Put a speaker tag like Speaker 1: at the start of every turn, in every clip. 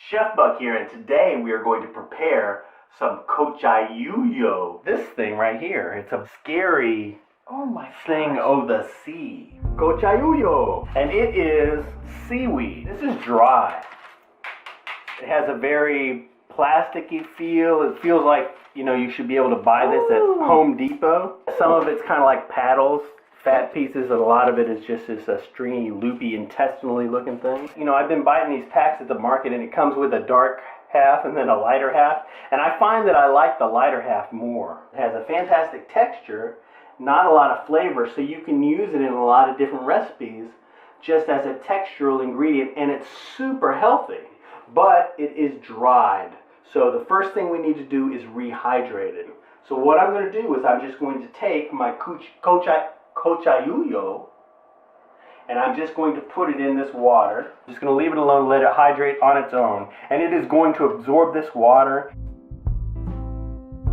Speaker 1: Chef Buck here, and today we are going to prepare some Cochayuyo. This thing right here, it's a scary thing of the sea. Cochayuyo. And it is seaweed. This is dry. It has a very plasticky feel. It feels like, you should be able to buy this at Home Depot. Some of it's kind of like paddles, fat pieces, and a lot of it is just this stringy, loopy, intestinally looking thing. I've been buying these packs at the market, and it comes with a dark half and then a lighter half, and I find that I like the lighter half more. It has a fantastic texture, not a lot of flavor, so you can use it in a lot of different recipes just as a textural ingredient, and it's super healthy, but it is dried. So the first thing we need to do is rehydrate it. So what I'm going to do is I'm just going to take my Cochayuyo, and I'm just going to put it in this water. I'm just going to leave it alone, let it hydrate on its own. And it is going to absorb this water.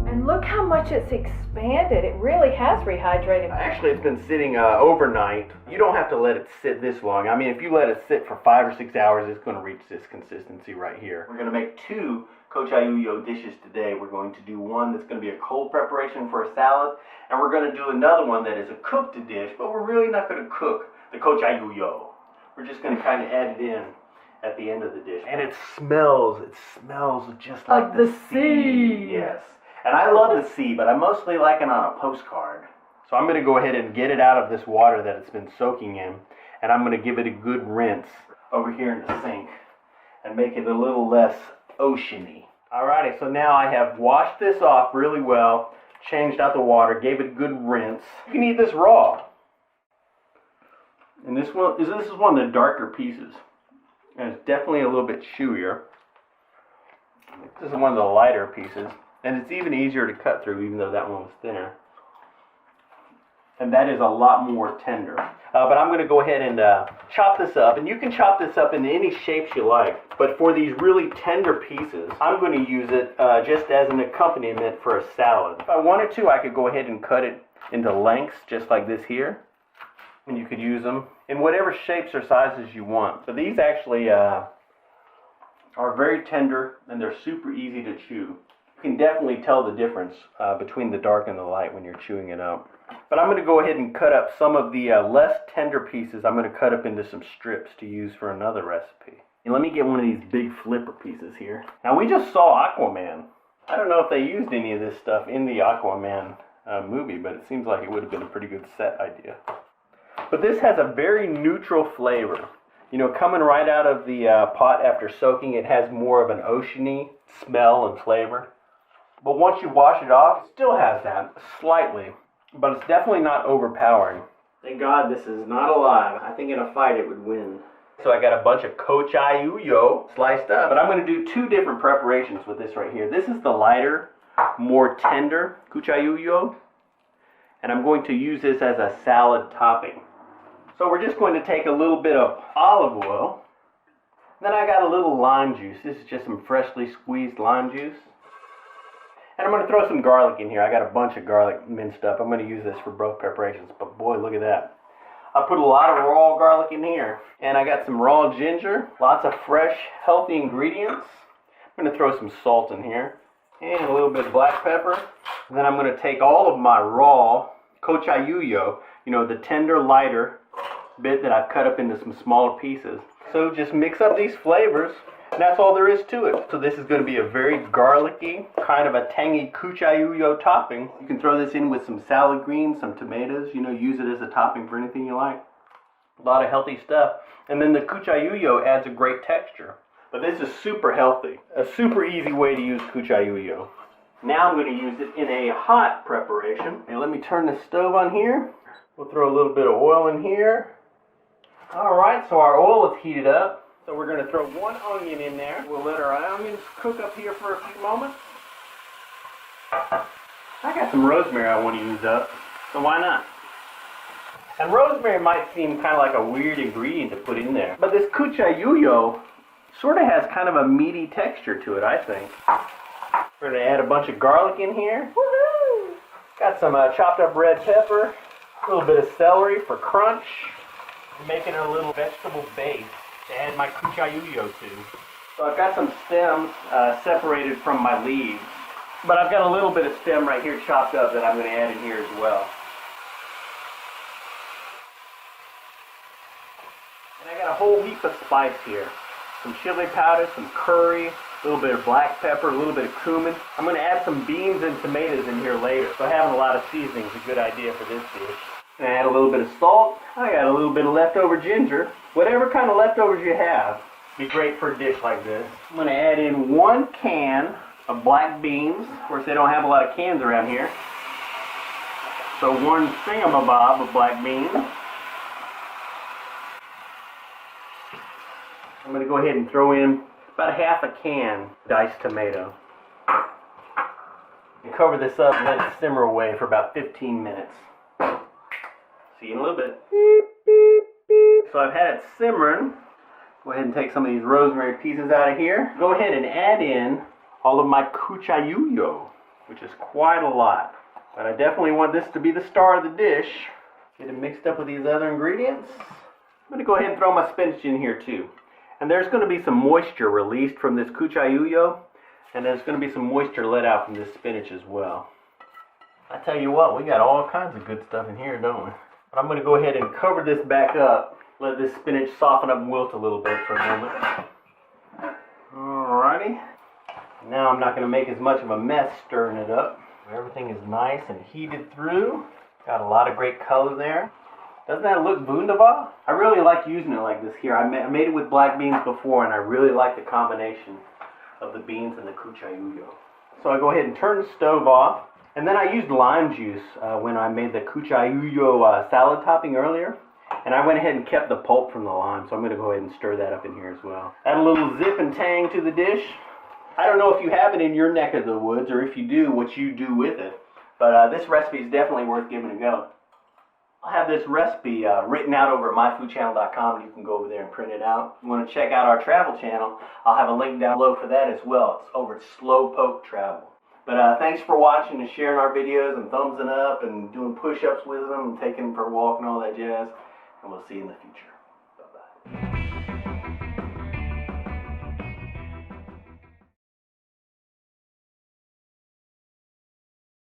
Speaker 2: And look how much it's expanded. It really has rehydrated.
Speaker 1: Actually, it's been sitting overnight. You don't have to let it sit this long. I mean, if you let it sit for 5 or 6 hours, it's going to reach this consistency right here. We're going to make 2 Cochayuyo dishes today. We're going to do one that's going to be a cold preparation for a salad, and we're going to do another one that is a cooked dish, but we're really not going to cook the Cochayuyo. We're just going to kind of add it in at the end of the dish. And it smells just like the sea. Yes. And I love the sea, but I mostly like it on a postcard. So I'm going to go ahead and get it out of this water that it's been soaking in, and I'm going to give it a good rinse over here in the sink and make it a little less oceany. Alrighty, so now I have washed this off really well, changed out the water, gave it a good rinse. You can eat this raw. And this is one of the darker pieces. And it's definitely a little bit chewier. This is one of the lighter pieces. And it's even easier to cut through, even though that one was thinner. And that is a lot more tender. But I'm going to go ahead and chop this up. And you can chop this up in any shapes you like. But for these really tender pieces, I'm going to use it just as an accompaniment for a salad. If I wanted to, I could go ahead and cut it into lengths, just like this here. And you could use them in whatever shapes or sizes you want. But these actually are very tender, and they're super easy to chew. You can definitely tell the difference between the dark and the light when you're chewing it up. But I'm going to go ahead and cut up some of the less tender pieces. I'm going to cut up into some strips to use for another recipe. And let me get one of these big flipper pieces here. Now, we just saw Aquaman. I don't know if they used any of this stuff in the Aquaman movie, but it seems like it would have been a pretty good set idea. But this has a very neutral flavor. Coming right out of the pot after soaking, it has more of an oceany smell and flavor. But once you wash it off, it still has that, slightly. But it's definitely not overpowering. Thank God this is not alive. I think in a fight it would win. So I got a bunch of Cochayuyo sliced up. But I'm going to do 2 different preparations with this right here. This is the lighter, more tender Cochayuyo. And I'm going to use this as a salad topping. So we're just going to take a little bit of olive oil. Then I got a little lime juice. This is just some freshly squeezed lime juice. And I'm going to throw some garlic in here. I got a bunch of garlic minced up. I'm going to use this for both preparations. But boy, look at that. I put a lot of raw garlic in here. And I got some raw ginger. Lots of fresh, healthy ingredients. I'm going to throw some salt in here. And a little bit of black pepper. And then I'm going to take all of my raw Cochayuyo, the tender, lighter bit that I've cut up into some smaller pieces. So just mix up these flavors. And that's all there is to it. So this is going to be a very garlicky, kind of a tangy Cochayuyo topping. You can throw this in with some salad greens, some tomatoes, use it as a topping for anything you like. A lot of healthy stuff. And then the Cochayuyo adds a great texture. But this is super healthy. A super easy way to use Cochayuyo. Now I'm going to use it in a hot preparation. And let me turn the stove on here. We'll throw a little bit of oil in here. Alright, so our oil is heated up. So we're going to throw 1 onion in there. We'll let our onions cook up here for a few moments. I got some rosemary I want to use up, so why not? And rosemary might seem kind of like a weird ingredient to put in there. But this Cochayuyo sort of has kind of a meaty texture to it, I think. We're going to add a bunch of garlic in here. Woohoo! Got some chopped up red pepper. A little bit of celery for crunch. Making a little vegetable base to add my Cochayuyo to. So So I've got some stems separated from my leaves, but I've got a little bit of stem right here chopped up that I'm going to add in here as well. And I got a whole heap of spice here. Some chili powder, some curry, a little bit of black pepper, a little bit of cumin. I'm going to add some beans and tomatoes in here later. So having a lot of seasoning is a good idea for this dish. And add a little bit of salt. I got a little bit of leftover ginger. Whatever kind of leftovers you have, be great for a dish like this. I'm going to add in 1 can of black beans. Of course, they don't have a lot of cans around here. So 1 thingamabob of black beans. I'm going to go ahead and throw in about half a can diced tomato. And cover this up and let it simmer away for about 15 minutes. See you in a little bit. Beep, beep, beep. So I've had it simmering. Go ahead and take some of these rosemary pieces out of here. Go ahead and add in all of my Cochayuyo, which is quite a lot. But I definitely want this to be the star of the dish. Get it mixed up with these other ingredients. I'm going to go ahead and throw my spinach in here too. And there's going to be some moisture released from this Cochayuyo, and there's going to be some moisture let out from this spinach as well. I tell you what, we got all kinds of good stuff in here, don't we? But I'm going to go ahead and cover this back up. Let this spinach soften up and wilt a little bit for a moment. Alrighty. Now I'm not going to make as much of a mess stirring it up. Everything is nice and heated through. Got a lot of great color there. Doesn't that look wunderbar? I really like using it like this here. I made it with black beans before, and I really like the combination of the beans and the Cochayuyo. So I go ahead and turn the stove off. And then I used lime juice when I made the Cochayuyo salad topping earlier. And I went ahead and kept the pulp from the lime, so I'm going to go ahead and stir that up in here as well. Add a little zip and tang to the dish. I don't know if you have it in your neck of the woods, or if you do, what you do with it. But this recipe is definitely worth giving a go. I'll have this recipe written out over at myfoodchannel.com. You can go over there and print it out. If you want to check out our travel channel, I'll have a link down below for that as well. It's over at SLOWPOKE Travel. But thanks for watching and sharing our videos and thumbsing up and doing push-ups with them and taking them for a walk and all that jazz. And we'll see you in the future.